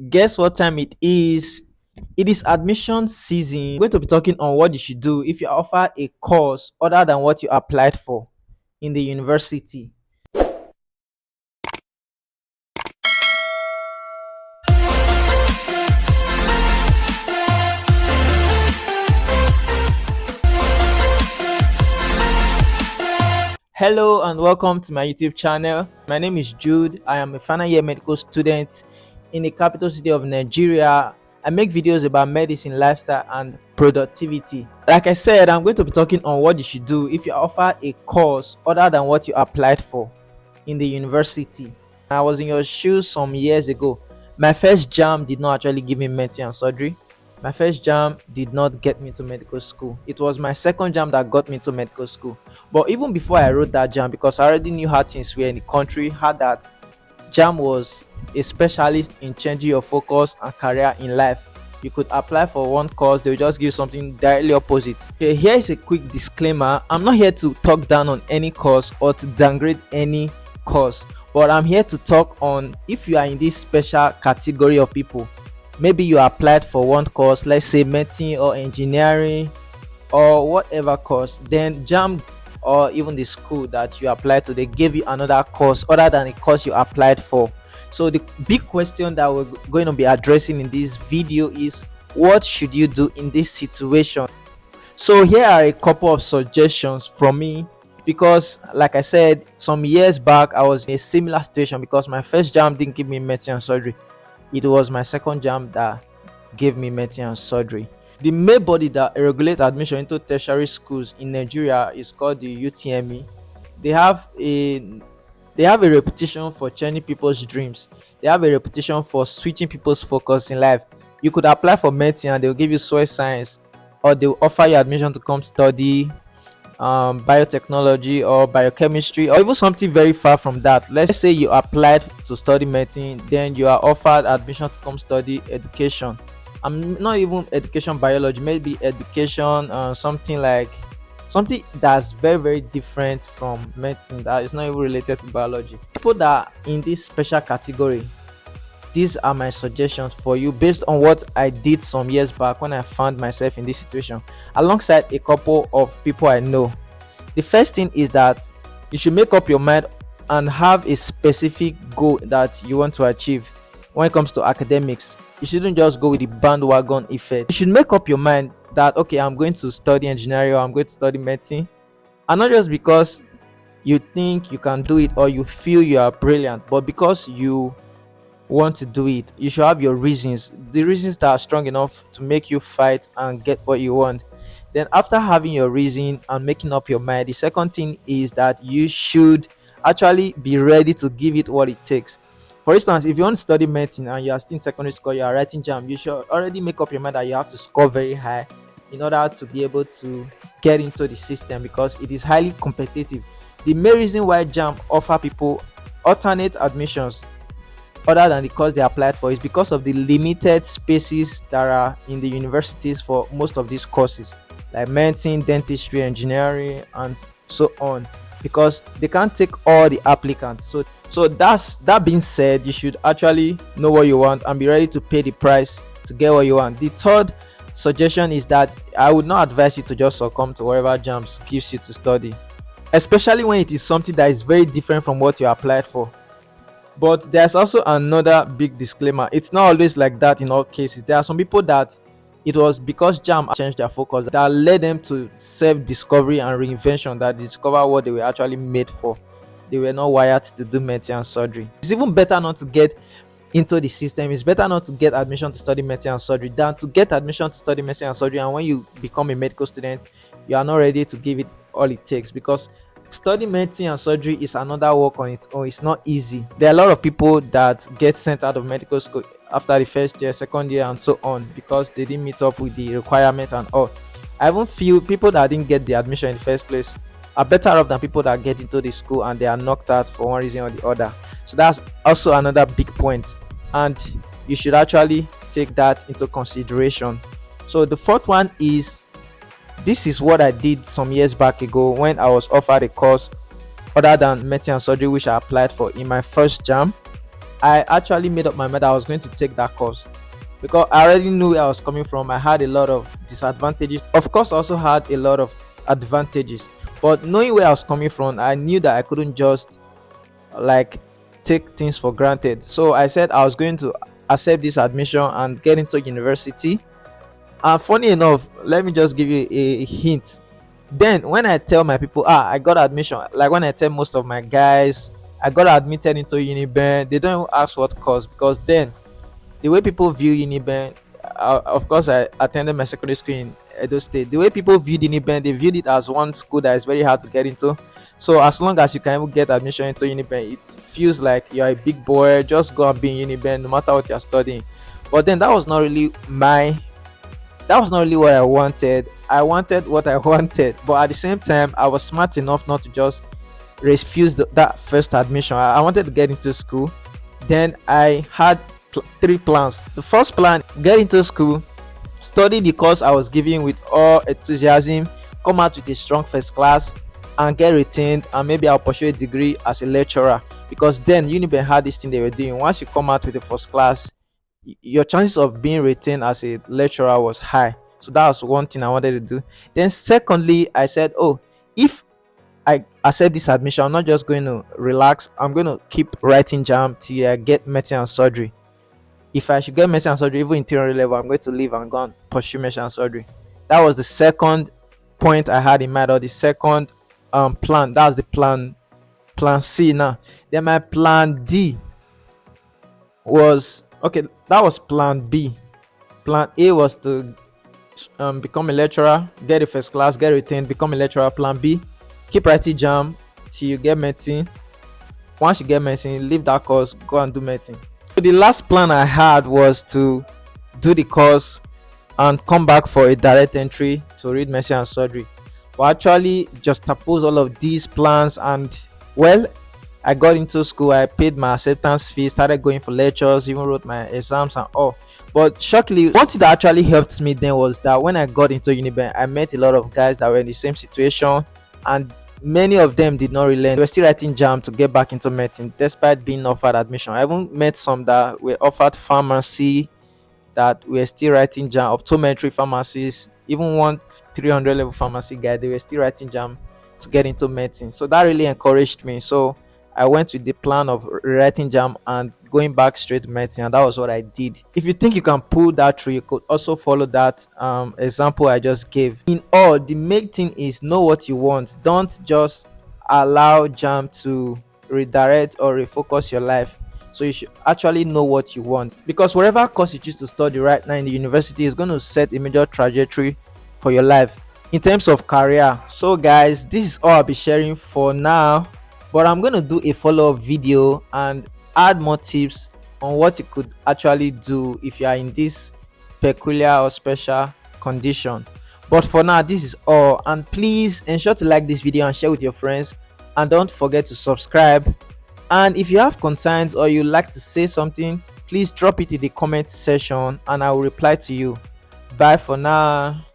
Guess what time it is? It is admission season. We're going to be talking on what you should do if you offer a course other than what you applied for in the university. Hello and welcome to my YouTube channel. My name is Jude. I am a final year medical student in the capital city of Nigeria. I make videos about medicine, lifestyle, and productivity. Like I said, I'm going to be talking on what you should do if you offer a course other than what you applied for in the university. I was in your shoes some years ago. My first jam did not actually give me medicine and surgery. My first jam did not get me to medical school. It was my second jam that got me to medical school. But even before I wrote that jam, because I already knew how things were in the country, had that jam was a specialist in changing your focus and career in life. You could apply for one course, they'll just give you something directly opposite. Okay, here is a quick disclaimer. I'm not here to talk down on any course or to downgrade any course, but I'm here to talk on if you are in this special category of people. Maybe you applied for one course, let's say medicine or engineering or whatever course, then jam or even the school that you applied to, they gave you another course other than the course you applied for. So the big question that we're going to be addressing in this video is, what should you do in this situation? So here are a couple of suggestions from me, because like I said, some years back I was in a similar situation because my first jam didn't give me medicine and surgery. It was my second jam that gave me medicine and surgery. The main body that regulates admission into tertiary schools in Nigeria is called the UTME. They have a they have a reputation for changing people's dreams. They have a reputation for switching people's focus in life. You could apply for medicine and they'll give you soil science, or they'll offer you admission to come study biotechnology or biochemistry, or even something very far from that. Let's say you applied to study medicine, then you are offered admission to come study education. I'm not even education biology, maybe education, something like something that's very different from medicine, that is not even related to biology. People that are in this special category, these are my suggestions for you based on what I did some years back when I found myself in this situation, alongside a couple of people I know. The first thing is that you should make up your mind and have a specific goal that you want to achieve. When it comes to academics, you shouldn't just go with the bandwagon effect. You should make up your mind that, okay, I'm going to study engineering or I'm going to study medicine, and not just because you think you can do it or you feel you are brilliant, but because you want to do it. You should have your reasons, the reasons that are strong enough to make you fight and get what you want. Then after having your reason and making up your mind, the second thing is that you should actually be ready to give it what it takes. For instance, if you want to study medicine and you are still in secondary school, you are writing jam, you should already make up your mind that you have to score very high in order to be able to get into the system, because it is highly competitive. The main reason why jam offer people alternate admissions other than the course they applied for is because of the limited spaces that are in the universities for most of these courses, like medicine, dentistry, engineering, and so on, because they can't take all the applicants. So that being said, you should actually know what you want and be ready to pay the price to get what you want. The third suggestion is that I would not advise you to just succumb to whatever jams gives you to study, especially when it is something that is very different from what you applied for. But there's also another big disclaimer. It's not always like that in all cases. There are some people that it was because jam changed their focus that led them to self-discovery and reinvention, that they discover what they were actually made for. They were not wired to do medicine and surgery. It's even better not to get into the system. It's better not to get admission to study medicine and surgery than to get admission to study medicine and surgery, and when you become a medical student, you are not ready to give it all it takes, because studying medicine and surgery is another work on its own. It's not easy. There are a lot of people that get sent out of medical school after the first year, second year, and so on, because they didn't meet up with the requirements and all. I even feel people that didn't get the admission in the first place are better off than people that get into the school and they are knocked out for one reason or the other. So that's also another big point, and you should actually take that into consideration. So the fourth one is, this is what I did some years back ago when I was offered a course other than medicine and surgery, which I applied for in my first jam. I actually made up my mind I was going to take that course because I already knew where I was coming from. I had a lot of disadvantages. Of course, I also had a lot of advantages. But knowing where I was coming from, I knew that I couldn't just like take things for granted. So I said I was going to accept this admission and get into university. And funny enough, let me just give you a hint. Then when I tell my people, I got admission, like when I tell most of my guys I got admitted into Uniben, they don't even ask what course because then the way people view Uniben, of course, I attended my secondary school in Edo State. The way people viewed Uniben, they viewed it as one school that is very hard to get into. So as long as you can even get admission into Uniben, it feels like you're a big boy. Just go and be in Uniben, no matter what you're studying. But then that was not really what I wanted. I wanted what I wanted, but at the same time, I was smart enough not to just refuse that first admission. I wanted to get into school. Then I had three plans. The first plan: get into school, study the course I was giving with all enthusiasm, come out with a strong first class, and get retained. And maybe I'll pursue a degree as a lecturer because then Uniben had this thing they were doing. Once you come out with the first class, your chances of being retained as a lecturer was high. So that was one thing I wanted to do. Then secondly, I said, oh, if I accept this admission, I'm not just going to relax. I'm going to keep writing jam till I get medicine and surgery. If I should get medicine and surgery, even in theory level, I'm going to leave and go and pursue medicine and surgery. That was the second point I had in mind, or the second plan. That was the plan C now. Then my plan D was okay. That was plan B. Plan A was to become a lecturer, get a first class, get retained, become a lecturer. Plan B, keep writing jam till you get medicine. Once you get medicine, leave that course, go and do medicine. So the last plan I had was to do the course and come back for a direct entry to read medicine and surgery. But actually, just oppose all of these plans, and well, I got into school, I paid my acceptance fee, started going for lectures, even wrote my exams and all. But shockingly, one thing that actually helped me then was that when I got into Uniben, I met a lot of guys that were in the same situation, and many of them did not relent. They were still writing jam to get back into medicine despite being offered admission. I even met some that were offered pharmacy that were still writing jam, optometry pharmacies, even one 300 level pharmacy guy, they were still writing jam to get into medicine. So that really encouraged me. So I went with the plan of writing jam and going back straight to medicine, and that was what I did. If you think you can pull that through, you could also follow that example I just gave. In all, the main thing is know what you want. Don't just allow jam to redirect or refocus your life. So you should actually know what you want, because whatever course you choose to study right now in the university is going to set a major trajectory for your life in terms of career. So guys, this is all I'll be sharing for now, but I'm going to do a follow-up video and add more tips on what you could actually do if you are in this peculiar or special condition. But for now, this is all, and please ensure to like this video and share with your friends, and don't forget to subscribe. And if you have concerns or you like to say something, please drop it in the comment section and I will reply to you. Bye for now.